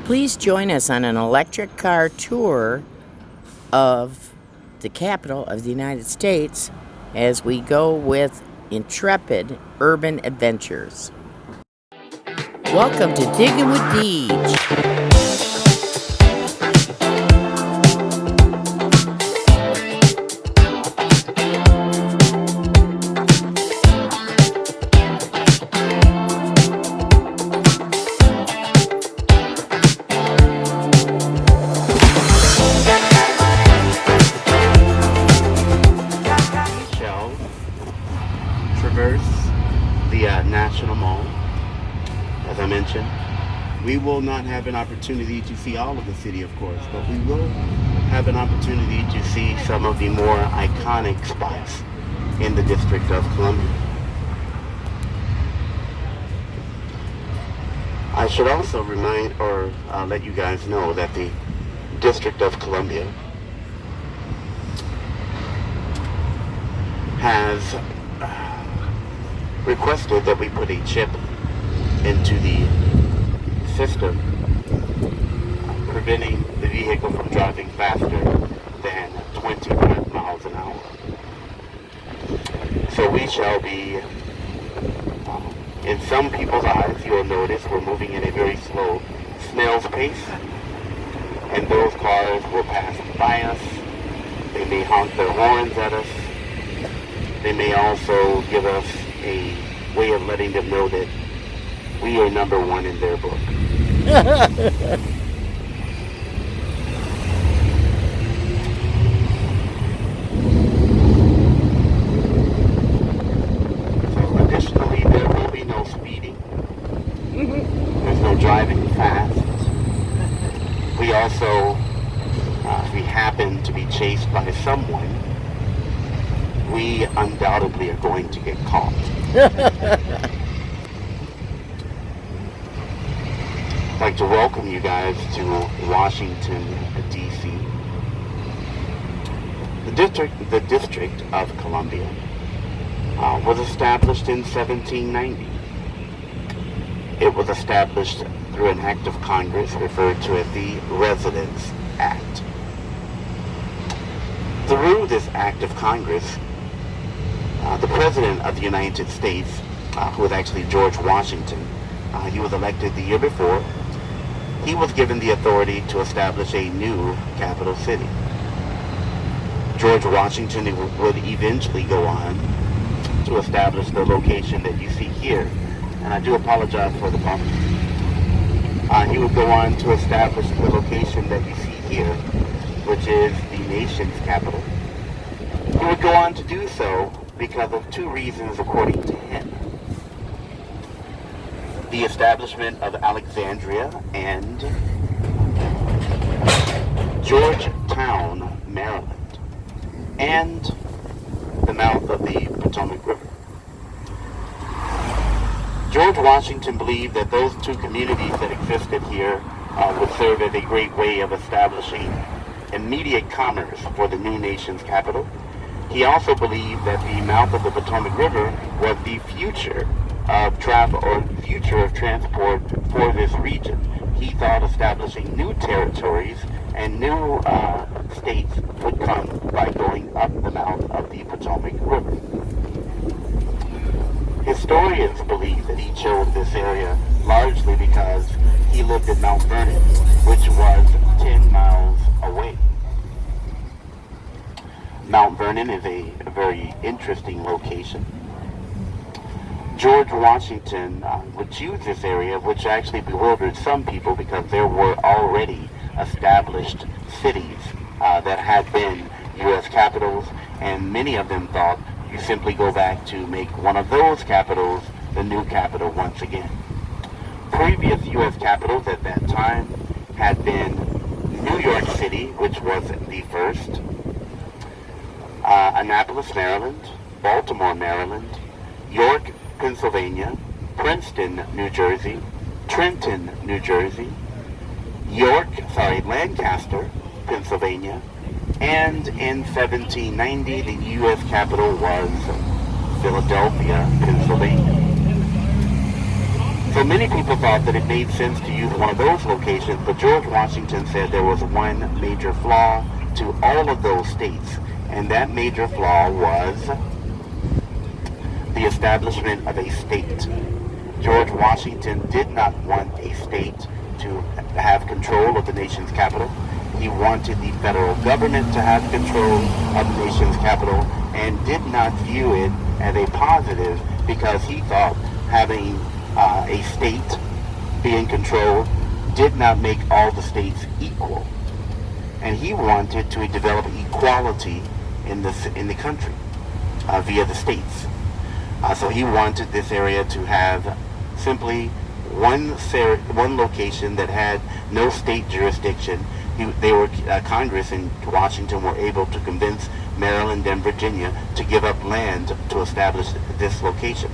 Please join us on an electric car tour of the capital of the United States as we go with Intrepid Urban Adventures. Welcome to Digging with Deej. Traverse the National Mall. As I mentioned, we will not have an opportunity to see all of the city, of course, but we will have an opportunity to see some of the more iconic spots in the District of Columbia. I should also remind or let you guys know that the District of Columbia has requested that we put a chip into the system, preventing the vehicle from driving faster than 25 miles an hour. So we shall be, in some people's eyes, you'll notice we're moving at a very slow snail's pace, and those cars will pass by us. They may honk their horns at us. They may also give us a way of letting them know that we are number one in their book. So additionally, there will be no speeding. There's no driving fast. We also, if we happen to be chased by someone, we undoubtedly are going to get caught. I'd like to welcome you guys to Washington, D.C. The District of Columbia was established in 1790. It was established through an act of Congress referred to as the Residence Act. Through this act of Congress, the President of the United States, who was actually George Washington, he was elected the year before, he was given the authority to establish a new capital city. George Washington would eventually go on to establish the location that you see here, and I do apologize for the bump. He would go on to establish the location that you see here, which is the nation's capital. He would go on to do so because of two reasons, according to him: the establishment of Alexandria and Georgetown, Maryland, and the mouth of the Potomac River. George Washington believed that those two communities that existed here would serve as a great way of establishing immediate commerce for the new nation's capital. He also believed that the mouth of the Potomac River was the future of travel or future of transport for this region. He thought establishing new territories and new states would come by going up the mouth of the Potomac River. Historians believe that he chose this area largely because he lived at Mount Vernon, which was 10 miles away. Mount Vernon is a very interesting location. George Washington would choose this area, which actually bewildered some people because there were already established cities that had been U.S. capitals, and many of them thought you simply go back to make one of those capitals the new capital once again. Previous U.S. capitals at that time had been New York City, which was the first, Annapolis, Maryland, Baltimore, Maryland, York, Pennsylvania, Princeton, New Jersey, Trenton, New Jersey, Lancaster, Pennsylvania, and in 1790 the U.S. capital was Philadelphia, Pennsylvania. So many people thought that it made sense to use one of those locations, but George Washington said there was one major flaw to all of those states, and that major flaw was the establishment of a state. George Washington did not want a state to have control of the nation's capital. He wanted the federal government to have control of the nation's capital and did not view it as a positive because he thought having a state be in control did not make all the states equal. And he wanted to develop equality in the country via the states. So he wanted this area to have simply one location that had no state jurisdiction. Congress in Washington were able to convince Maryland and Virginia to give up land to establish this location.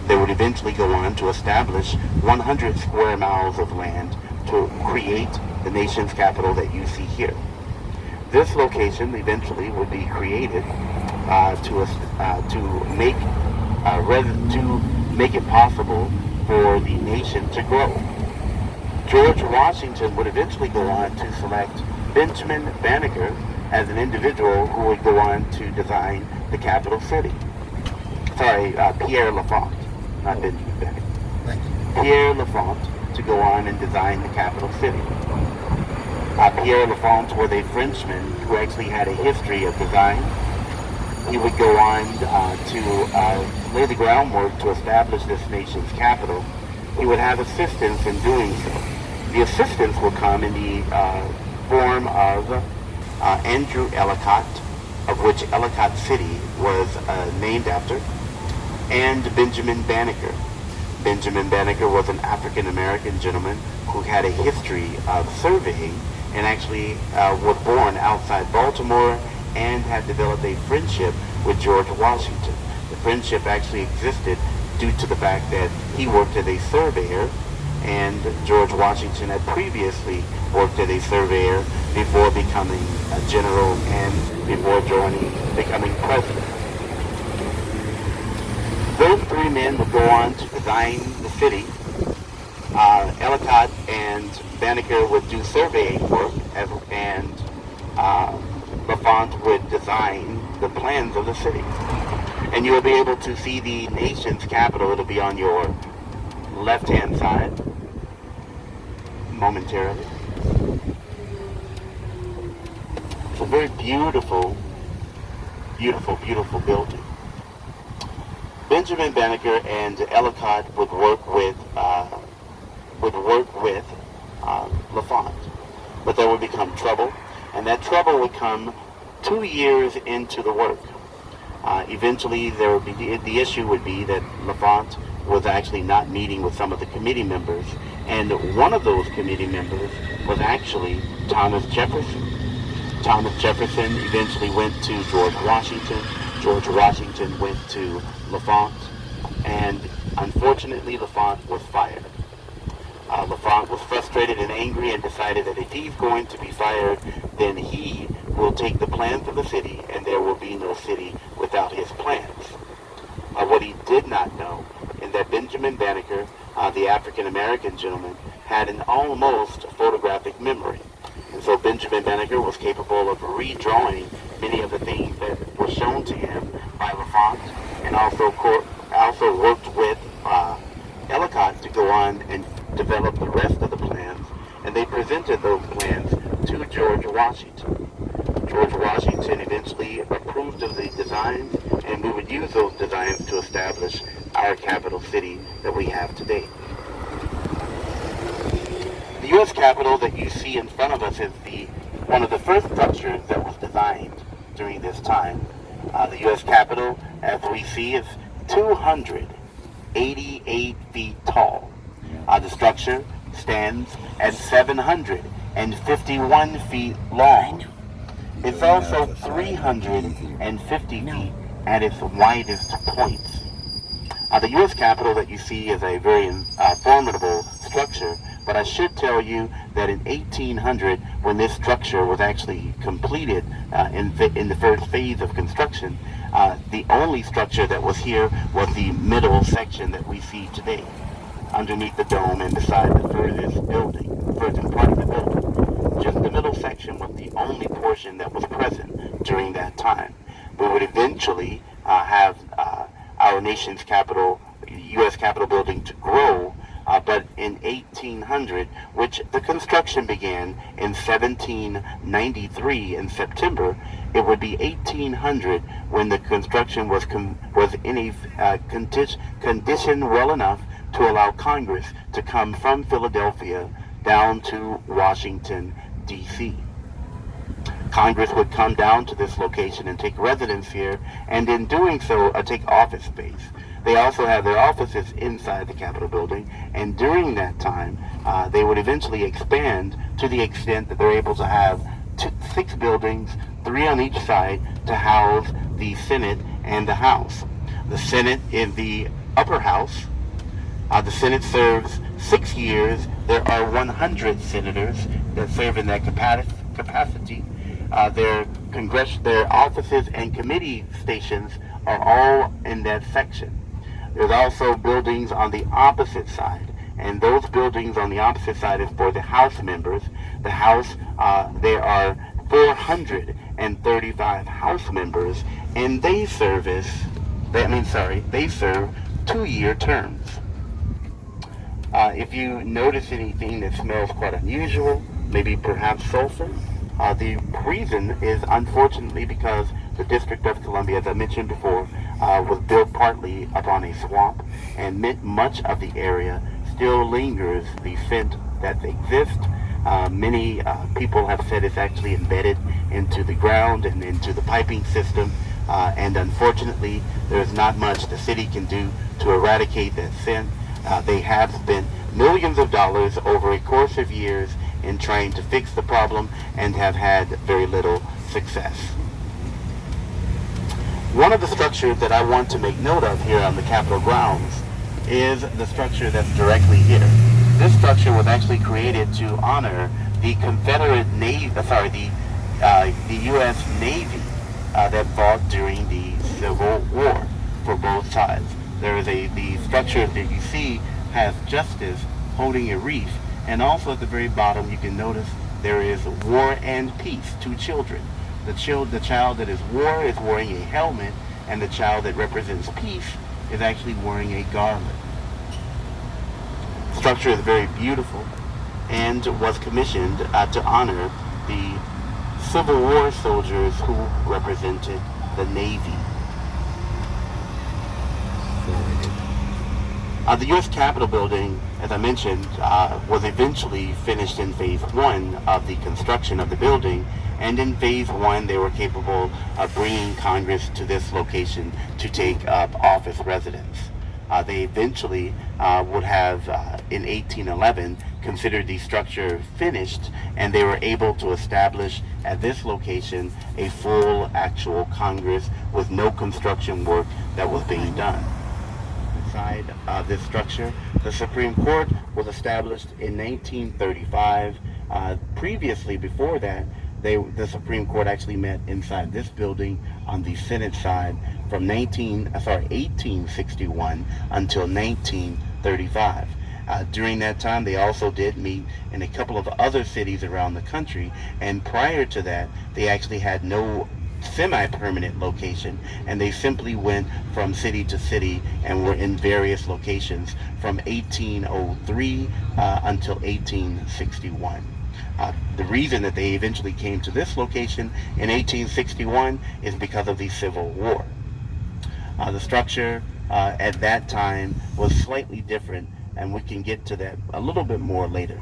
They would eventually go on to establish 100 square miles of land to create the nation's capital that you see here. This location eventually would be created to make it possible for the nation to grow. George Washington would eventually go on to select Benjamin Banneker as an individual who would go on to design the capital city. Sorry, Pierre Lafont, not Benjamin Banneker. Pierre Lafont to go on and design the capital city. Pierre Lafont was a Frenchman who actually had a history of design. He would go on to lay the groundwork to establish this nation's capital. He would have assistance in doing so. The assistance would come in the form of Andrew Ellicott, of which Ellicott City was named after, and Benjamin Banneker. Benjamin Banneker was an African-American gentleman who had a history of surveying and actually was born outside Baltimore and had developed a friendship with George Washington. The friendship actually existed due to the fact that he worked as a surveyor and George Washington had previously worked as a surveyor before becoming a general and before becoming president. Those three men would go on to design the city. Ellicott and Banneker would do surveying work, and Lafont would design the plans of the city. And you will be able to see the nation's capital. It'll be on your left-hand side momentarily. It's a very beautiful, beautiful, beautiful building. Benjamin Banneker and Ellicott would work with Lafont, but there would become trouble, and that trouble would come 2 years into the work. Eventually, there would be the issue would be that Lafont was actually not meeting with some of the committee members, and one of those committee members was actually Thomas Jefferson. Thomas Jefferson eventually went to George Washington. George Washington went to Lafont, and unfortunately Lafont was fired. Lafont was frustrated and angry and decided that if he's going to be fired, then he will take the plans of the city and there will be no city without his plans. What he did not know is that Benjamin Banneker, the African-American gentleman, had an almost photographic memory. And so Benjamin Banneker was capable of redrawing many of the things that were shown to him by Lafont, and also worked with Ellicott to go on and develop the rest of the plans, and they presented those plans to George Washington. George Washington eventually approved of the designs, and we would use those designs to establish our capital city that we have today. The U.S. Capitol that you see in front of us is one of the first structures that was designed during this time. The U.S. Capitol, as we see, is 288 feet tall. The structure stands at 751 feet long. It's also 350 feet at its widest points. The U.S. Capitol that you see is a very formidable structure, but I should tell you that in 1800, when this structure was actually completed in the first phase of construction, the only structure that was here was the middle section that we see today. underneath the dome and beside the furthest part of the building. Just the middle section was the only portion that was present during that time. We would eventually have our nation's capital, U.S. Capitol building, to grow, but in 1800, which the construction began in 1793 in September, it would be 1800 when the construction was in a condition well enough to allow Congress to come from Philadelphia down to Washington, D.C. Congress would come down to this location and take residence here, and in doing so, take office space. They also have their offices inside the Capitol building, and during that time, they would eventually expand to the extent that they're able to have 6 buildings, 3 on each side, to house the Senate and the House. The Senate is the upper house. The Senate serves 6 years. There are 100 senators that serve in that capacity. Their offices and committee stations are all in that section. There's also buildings on the opposite side, and those buildings on the opposite side is for the House members. The House, there are 435 House members, and they serve 2-year terms. If you notice anything that smells quite unusual, maybe perhaps sulfur, the reason is unfortunately because the District of Columbia, as I mentioned before, was built partly upon a swamp, and much of the area still lingers the scent that exists. Many people have said it's actually embedded into the ground and into the piping system, and unfortunately there's not much the city can do to eradicate that scent. They have spent millions of dollars over a course of years in trying to fix the problem and have had very little success. One of the structures that I want to make note of here on the Capitol grounds is the structure that's directly here. This structure was actually created to honor the Confederate Navy, the U.S. Navy that fought during the Civil War for both sides. The structure that you see has justice holding a wreath, and also at the very bottom you can notice there is war and peace, 2 children. The child that is war is wearing a helmet, and the child that represents peace is actually wearing a garland. The structure is very beautiful and was commissioned to honor the Civil War soldiers who represented the Navy. The U.S. Capitol building, as I mentioned, was eventually finished in phase 1 of the construction of the building, and in phase 1 they were capable of bringing Congress to this location to take up office residence. They eventually would have, in 1811, considered the structure finished, and they were able to establish at this location a full actual Congress with no construction work that was being done. Side of this structure, the Supreme Court was established in 1935. Previously, before that, the Supreme Court actually met inside this building on the Senate side from 1861 until 1935. During that time, they also did meet in a couple of other cities around the country, and prior to that, they actually had no semi-permanent location, and they simply went from city to city and were in various locations from 1803 until 1861. The reason that they eventually came to this location in 1861 is because of the Civil War. The structure at that time was slightly different, and we can get to that a little bit more later.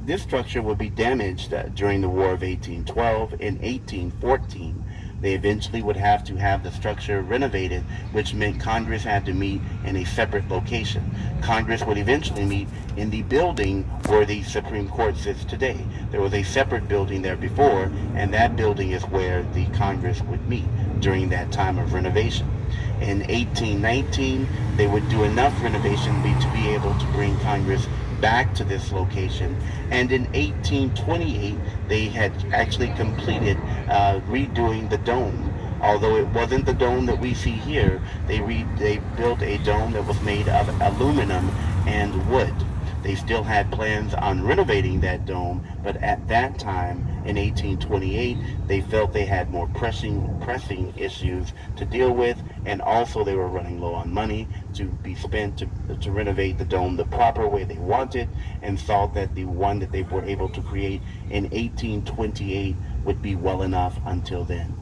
This structure would be damaged during the War of 1812. In 1814, they eventually would have to have the structure renovated, which meant Congress had to meet in a separate location. Congress would eventually meet in the building where the Supreme Court sits today. There was a separate building there before, and that building is where the Congress would meet during that time of renovation. In 1819, they would do enough renovation to be able to bring Congress back to this location, and in 1828 they had actually completed redoing the dome. Although it wasn't the dome that we see here, they built a dome that was made of aluminum and wood. They still had plans on renovating that dome, but at that time, in 1828, they felt they had more pressing issues to deal with, and also they were running low on money to be spent to renovate the dome the proper way they wanted, and thought that the one that they were able to create in 1828 would be well enough until then.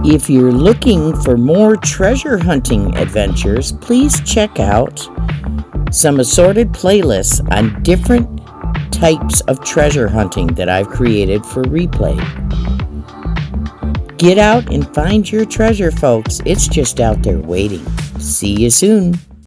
If you're looking for more treasure hunting adventures, please check out some assorted playlists on different types of treasure hunting that I've created for replay. Get out and find your treasure, folks. It's just out there waiting. See you soon.